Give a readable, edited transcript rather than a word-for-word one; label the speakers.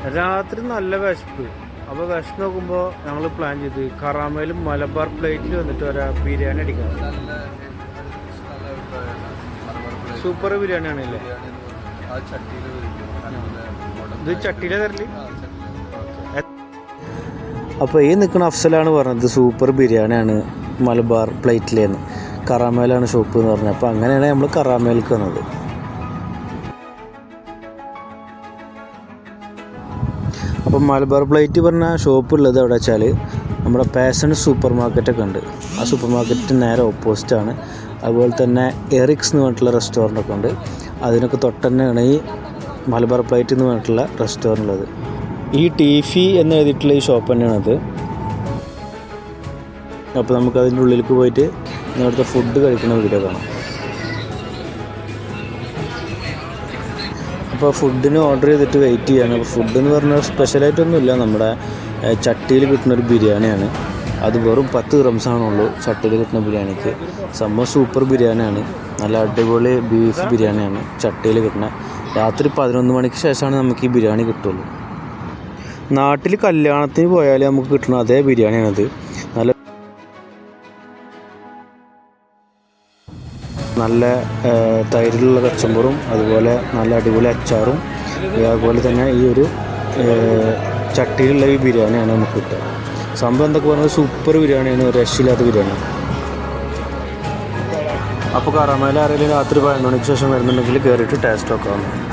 Speaker 1: രാത്രി നല്ല വിശപ്പ്. അപ്പോൾ വിശപ്പ് നോക്കുമ്പോൾ ഞങ്ങൾ പ്ലാൻ ചെയ്ത് കറാമയിലും മലബാർ പ്ലേറ്റിൽ വന്നിട്ട് ബിരിയാണി അടിക്കണം. സൂപ്പർ ബിരിയാണിയാണല്ലേ? ഇത് ചട്ടിയിലെ തരല്. അപ്പോൾ ഈ നിൽക്കുന്ന അഫ്സലാണ് പറഞ്ഞത് സൂപ്പർ ബിരിയാണിയാണ് മലബാർ പ്ലേറ്റിലേന്ന്. കറാമയിലാണ് ഷോപ്പ് എന്ന് പറഞ്ഞത്. അപ്പോൾ അങ്ങനെയാണ് നമ്മൾ കറാമയിലേക്ക് വന്നത്. അപ്പം മലബാർ പ്ലേറ്റ് പറഞ്ഞ ഷോപ്പ് ഉള്ളത് എവിടെ വെച്ചാൽ നമ്മുടെ പാഷൻ സൂപ്പർ മാർക്കറ്റൊക്കെ ഉണ്ട്. ആ സൂപ്പർ മാർക്കറ്റ് നേരെ ഓപ്പോസിറ്റാണ്. അതുപോലെ തന്നെ എറിക്സ് എന്ന് പറഞ്ഞിട്ടുള്ള റെസ്റ്റോറൻ്റൊക്കെ ഉണ്ട്. അതിനൊക്കെ തൊട്ട് തന്നെയാണ് ഈ മലബാർ പ്ലേറ്റ് എന്ന് പറഞ്ഞിട്ടുള്ള റെസ്റ്റോറൻ്റ് ഉള്ളത്. ഈ ടീഫി എന്ന് എഴുതിയിട്ടുള്ള ഈ ഷോപ്പ് തന്നെയാണത്. അപ്പോൾ നമുക്ക് അതിൻ്റെ ഉള്ളിലേക്ക് പോയിട്ട് ഇവിടുത്തെ ഫുഡ് കഴിക്കുന്ന വീഡിയോ കാണാം. അപ്പോൾ ഫുഡിന് ഓർഡർ ചെയ്തിട്ട് വെയിറ്റ് ചെയ്യാണ്. അപ്പോൾ ഫുഡ് എന്ന് പറഞ്ഞാൽ സ്പെഷ്യലായിട്ടൊന്നുമില്ല. നമ്മുടെ ചട്ടിയിൽ കിട്ടുന്നൊരു ബിരിയാണിയാണ്. അത് വെറും 10 ദിർഹംസാണുള്ളൂ ചട്ടിയിൽ കിട്ടുന്ന ബിരിയാണിക്ക്. സംഭവം സൂപ്പർ ബിരിയാണിയാണ്. നല്ല അടിപൊളി ബീഫ് ബിരിയാണിയാണ് ചട്ടിയിൽ കിട്ടുന്നത്. രാത്രി 11 മണിക്ക് ശേഷമാണ് നമുക്ക് ഈ ബിരിയാണി കിട്ടുള്ളൂ. നാട്ടിൽ കല്യാണത്തിന് പോയാൽ നമുക്ക് കിട്ടുന്ന അതേ ബിരിയാണിയാണത്. നല്ല തൈരിലുള്ള കച്ചമ്പറും അതുപോലെ നല്ല അടിപൊളി അച്ചാറും അതുപോലെ തന്നെ ഈ ഒരു ചട്ടിയിലുള്ള ഈ ബിരിയാണിയാണ് നമുക്ക് കിട്ടുക. സംഭവം എന്തൊക്കെ പറഞ്ഞാൽ സൂപ്പർ ബിരിയാണിയാണ്, രക്ഷയില്ലാത്ത ബിരിയാണി. അപ്പോൾ കറാമയിൽ ആരെങ്കിലും രാത്രി 11 മണിക്ക് ശേഷം വരുന്നുണ്ടെങ്കിൽ കയറിയിട്ട് ടേസ്റ്റ് നോക്കാവുന്നതാണ്.